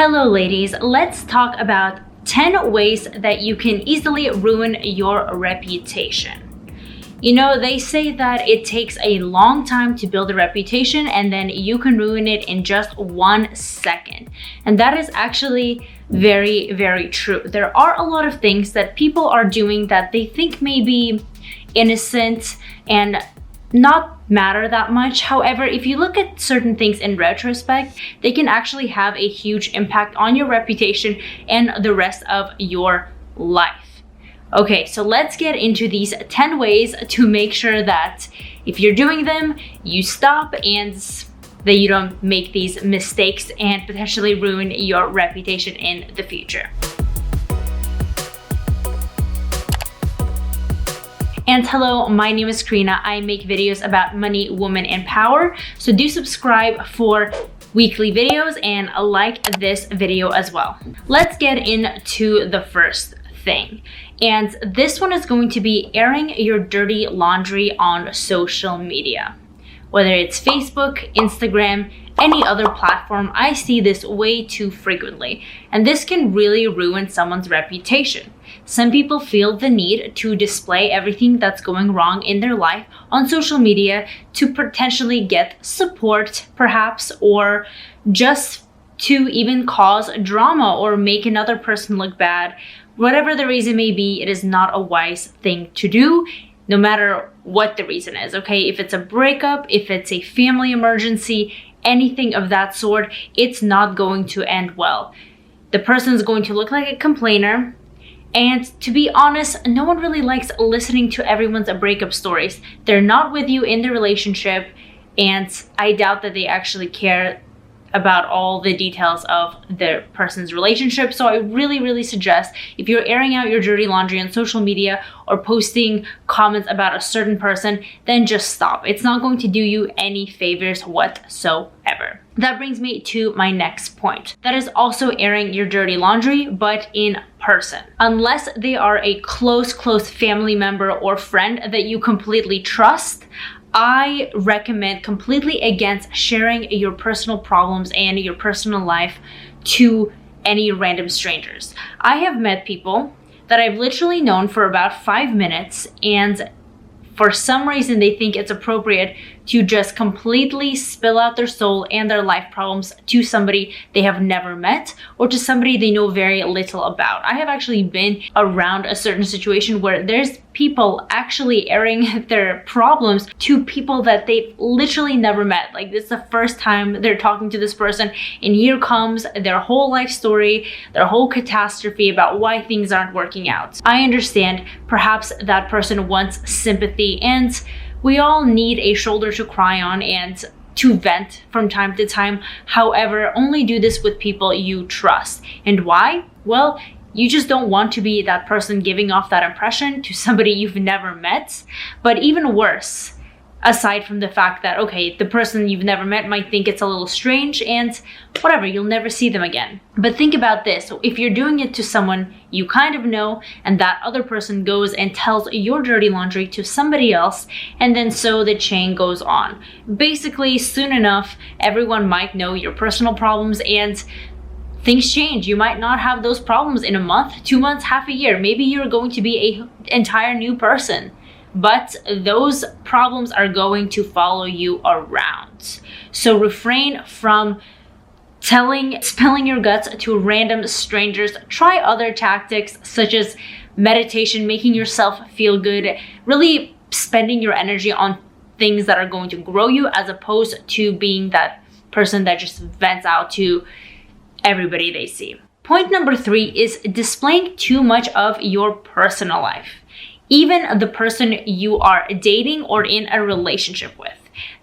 Hello ladies, let's talk about 10 ways that you can easily ruin your reputation. You know, they say that it takes a long time to build a reputation and then you can ruin it in just 1 second. And that is actually very, very true. There are a lot of things that people are doing that they think may be innocent and not matter that much. However, if you look at certain things in retrospect, they can actually have a huge impact on your reputation and the rest of your life. Okay, so let's get into these 10 ways to make sure that if you're doing them, you stop and that you don't make these mistakes and potentially ruin your reputation in the future. And hello, my name is Karina. I make videos about money, women, and power. So do subscribe for weekly videos and like this video as well. Let's get into the first thing. And this one is going to be airing your dirty laundry on social media. Whether it's Facebook, Instagram, any other platform, I see this way too frequently. And this can really ruin someone's reputation. Some people feel the need to display everything that's going wrong in their life on social media to potentially get support, perhaps, or just to even cause drama or make another person look bad. Whatever the reason may be, it is not a wise thing to do, no matter what the reason is, okay? If it's a breakup, if it's a family emergency, anything of that sort, it's not going to end well. The person is going to look like a complainer. And to be honest, no one really likes listening to everyone's breakup stories. They're not with you in the relationship, and I doubt that they actually care about all the details of the person's relationship. So I really suggest, if you're airing out your dirty laundry on social media or posting comments about a certain person, then just stop. It's not going to do you any favors whatsoever. That brings me to my next point. That is also airing your dirty laundry, but in person. Unless they are a close family member or friend that you completely trust, I recommend completely against sharing your personal problems and your personal life to any random strangers. I have met people that I've literally known for about 5 minutes, and for some reason they think it's appropriate to just completely spill out their soul and their life problems to somebody they have never met or to somebody they know very little about. I have actually been around a certain situation where there's people actually airing their problems to people that they've literally never met. Like, this is the first time they're talking to this person, and here comes their whole life story, their whole catastrophe about why things aren't working out. I understand perhaps that person wants sympathy, and we all need a shoulder to cry on and to vent from time to time. However, only do this with people you trust. And why? Well, you just don't want to be that person giving off that impression to somebody you've never met. But even worse, aside from the fact that, okay, the person you've never met might think it's a little strange and whatever, you'll never see them again. But think about this. So if you're doing it to someone you kind of know, and that other person goes and tells your dirty laundry to somebody else, and then so the chain goes on. Basically, soon enough, everyone might know your personal problems, and things change. You might not have those problems in a month, 2 months, half a year. Maybe you're going to be an entire new person. But those problems are going to follow you around. So refrain from spilling your guts to random strangers. Try other tactics such as meditation, making yourself feel good, really spending your energy on things that are going to grow you, as opposed to being that person that just vents out to everybody they see. Point number 3 is displaying too much of your personal life, even the person you are dating or in a relationship with.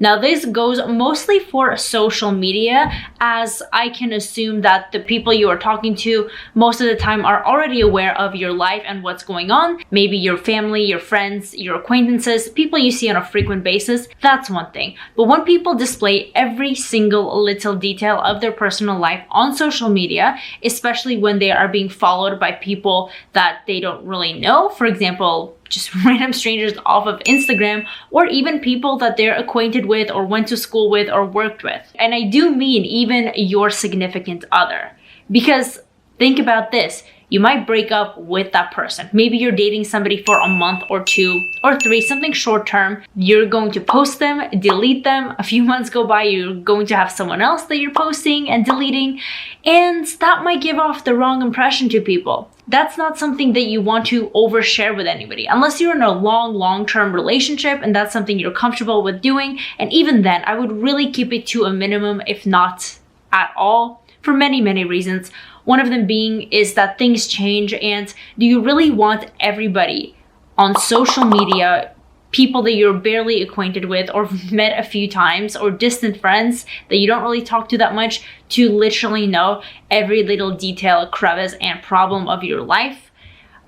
Now, this goes mostly for social media, as I can assume that the people you are talking to most of the time are already aware of your life and what's going on. Maybe your family, your friends, your acquaintances, people you see on a frequent basis. That's one thing. But when people display every single little detail of their personal life on social media, especially when they are being followed by people that they don't really know, for example, just random strangers off of Instagram, or even people that they're acquainted with or went to school with or worked with. And I do mean even your significant other. Because think about this. You might break up with that person. Maybe you're dating somebody for a month or 2 or 3, something short term. You're going to post them, delete them. A few months go by, you're going to have someone else that you're posting and deleting. And that might give off the wrong impression to people. That's not something that you want to overshare with anybody, unless you're in a long-term relationship and that's something you're comfortable with doing. And even then, I would really keep it to a minimum, if not at all, for many reasons. One of them being is that things change, and do you really want everybody on social media, people that you're barely acquainted with or met a few times, or distant friends that you don't really talk to that much, to literally know every little detail, crevice, and problem of your life?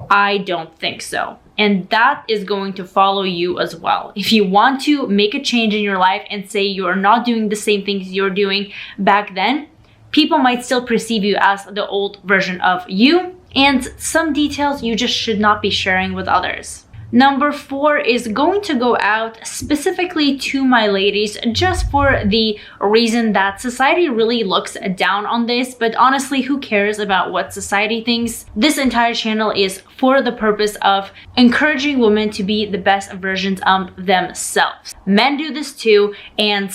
I don't think so. And that is going to follow you as well. If you want to make a change in your life and say you are not doing the same things you're doing back then, people might still perceive you as the old version of you, and some details you just should not be sharing with others. Number 4 is going to go out specifically to my ladies, just for the reason that society really looks down on this, but honestly, who cares about what society thinks? This entire channel is for the purpose of encouraging women to be the best versions of themselves. Men do this too, and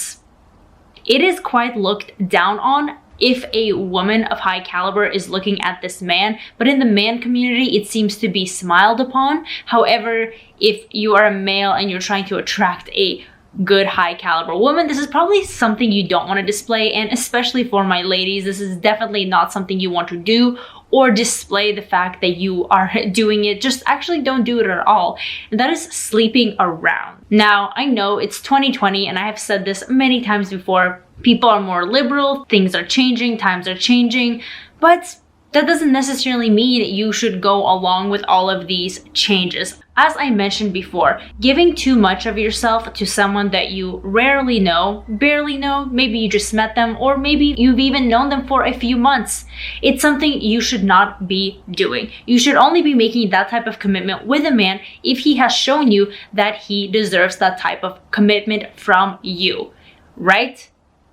it is quite looked down on if a woman of high caliber is looking at this man, but in the man community, it seems to be smiled upon. However, if you are a male and you're trying to attract a good high caliber woman, this is probably something you don't want to display. And especially for my ladies, this is definitely not something you want to do or display the fact that you are doing it. Just actually don't do it at all. And that is sleeping around. Now, I know it's 2020 and I have said this many times before. People are more liberal, things are changing, times are changing, but that doesn't necessarily mean you should go along with all of these changes. As I mentioned before, giving too much of yourself to someone that you rarely know, barely know, maybe you just met them, or maybe you've even known them for a few months, it's something you should not be doing. You should only be making that type of commitment with a man if he has shown you that he deserves that type of commitment from you, right?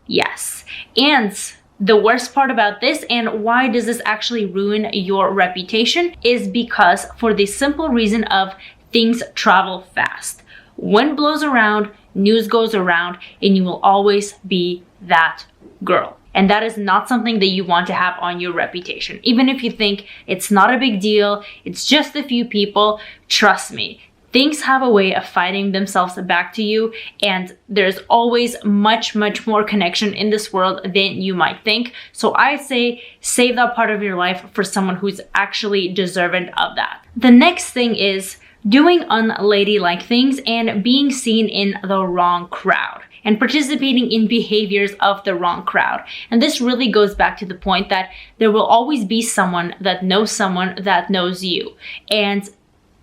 Yes. And the worst part about this, and why does this actually ruin your reputation, is because for the simple reason of things travel fast. Wind blows around, news goes around, and you will always be that girl. And that is not something that you want to have on your reputation. Even if you think it's not a big deal, it's just a few people, trust me. Things have a way of fighting themselves back to you, and there's always much more connection in this world than you might think. So I say save that part of your life for someone who's actually deserving of that. The next thing is doing unladylike things and being seen in the wrong crowd and participating in behaviors of the wrong crowd. And this really goes back to the point that there will always be someone that knows you. And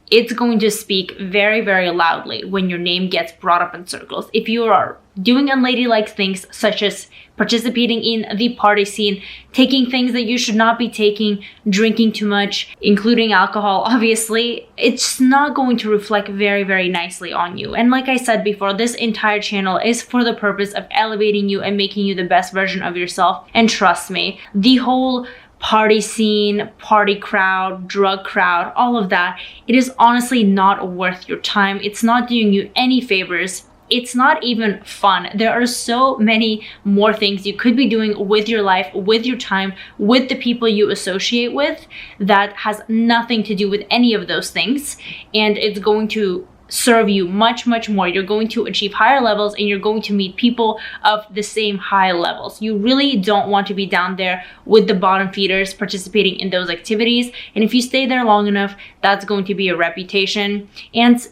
it's going to speak very loudly when your name gets brought up in circles. If you are doing unladylike things, such as participating in the party scene, taking things that you should not be taking, drinking too much, including alcohol, obviously, it's not going to reflect very nicely on you. And like I said before, this entire channel is for the purpose of elevating you and making you the best version of yourself. And trust me, the whole party scene, party crowd, drug crowd, all of that, it is honestly not worth your time. It's not doing you any favors. It's not even fun. There are so many more things you could be doing with your life, with your time, with the people you associate with, that has nothing to do with any of those things. And it's going to serve you much more. You're going to achieve higher levels and you're going to meet people of the same high levels. You really don't want to be down there with the bottom feeders participating in those activities. And if you stay there long enough, that's going to be a reputation, and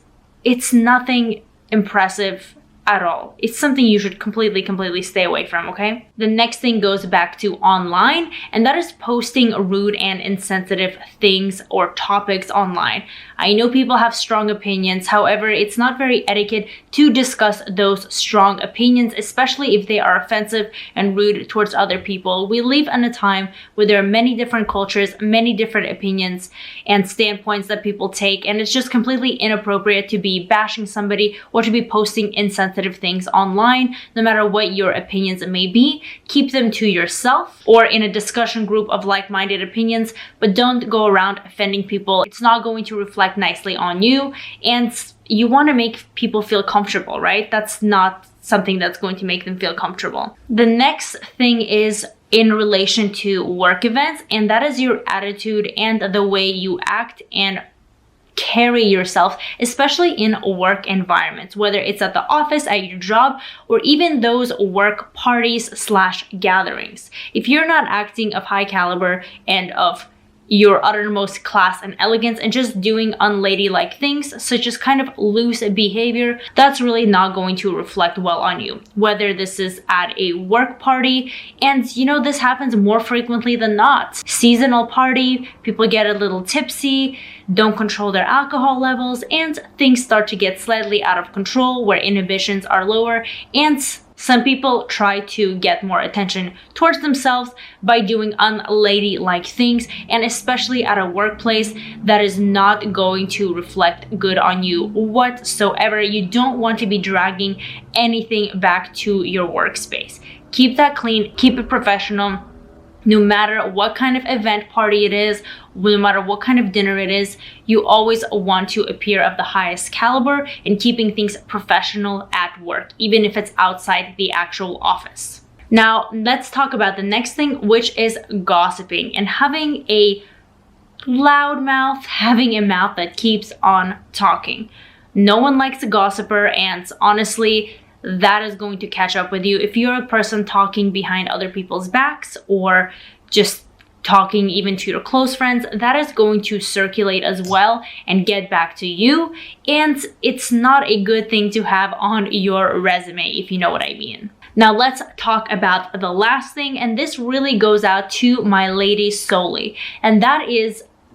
it's nothing impressive at all. It's something you should completely stay away from, okay? The next thing goes back to online, and that is posting rude and insensitive things or topics online. I know people have strong opinions, however, it's not very etiquette to discuss those strong opinions, especially if they are offensive and rude towards other people. We live in a time where there are many different cultures, many different opinions and standpoints that people take, and it's just completely inappropriate to be bashing somebody or to be posting insensitive insensitive things online, no matter what your opinions may be. Keep them to yourself or in a discussion group of like-minded opinions, but don't go around offending people. It's not going to reflect nicely on you, and you want to make people feel comfortable, right? That's not something that's going to make them feel comfortable. The next thing is in relation to work events, and that is your attitude and the way you act and carry yourself, especially in work environments, whether it's at the office, at your job, or even those work parties / gatherings. If you're not acting of high caliber and of your uttermost class and elegance and just doing unladylike things, such as kind of loose behavior, that's really not going to reflect well on you. Whether this is at a work party, and you know, this happens more frequently than not. Seasonal party, people get a little tipsy, don't control their alcohol levels, and things start to get slightly out of control where inhibitions are lower, and some people try to get more attention towards themselves by doing unladylike things, and especially at a workplace, that is not going to reflect good on you whatsoever. You don't want to be dragging anything back to your workspace. Keep that clean, keep it professional. No matter what kind of event party it is, no matter what kind of dinner it is, you always want to appear of the highest caliber and keeping things professional at work, even if it's outside the actual office. Now, let's talk about the next thing, which is gossiping and having a loud mouth, having a mouth that keeps on talking. No one likes a gossiper, and honestly, that is going to catch up with you. If you're a person talking behind other people's backs or just talking even to your close friends, that is going to circulate as well and get back to you. And it's not a good thing to have on your resume, if you know what I mean. Now let's talk about the last thing, and this really goes out to my ladies solely, and that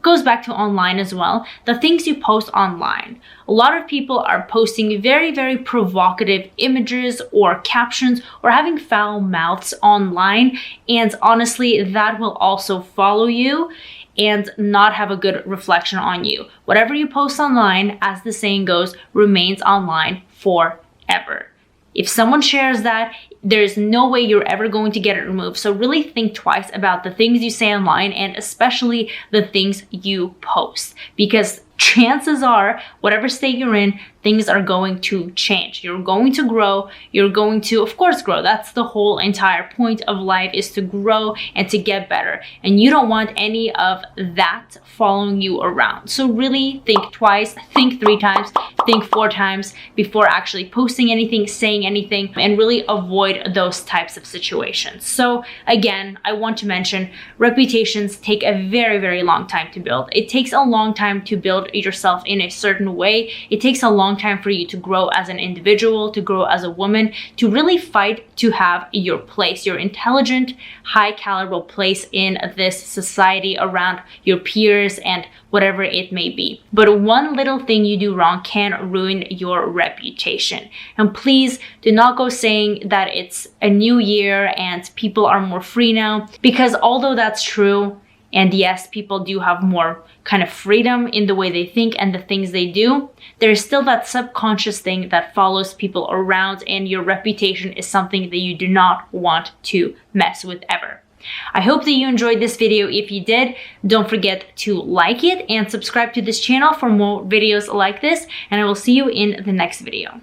goes back to online as well. The things you post online. A lot of people are posting very, very provocative images or captions or having foul mouths online. And honestly, that will also follow you and not have a good reflection on you. Whatever you post online, as the saying goes, remains online forever. If someone shares that, there's no way you're ever going to get it removed. So really think twice about the things you say online, and especially the things you post, because chances are, whatever state you're in, things are going to change. You're going to grow. You're going to, of course, grow. That's the whole entire point of life, is to grow and to get better. And you don't want any of that following you around. So really think twice, think 3 times, think 4 times before actually posting anything, saying anything, and really avoid those types of situations. So again, I want to mention, reputations take a very, very long time to build. It takes a long time to build yourself in a certain way. It takes a long time for you to grow as an individual, to grow as a woman, to really fight to have your place, your intelligent, high caliber place in this society around your peers and whatever it may be. But one little thing you do wrong can ruin your reputation. And please do not go saying that it's a new year and people are more free now, because although that's true, and yes, people do have more kind of freedom in the way they think and the things they do, there's still that subconscious thing that follows people around, and your reputation is something that you do not want to mess with ever. I hope that you enjoyed this video. If you did, don't forget to like it and subscribe to this channel for more videos like this, and I will see you in the next video.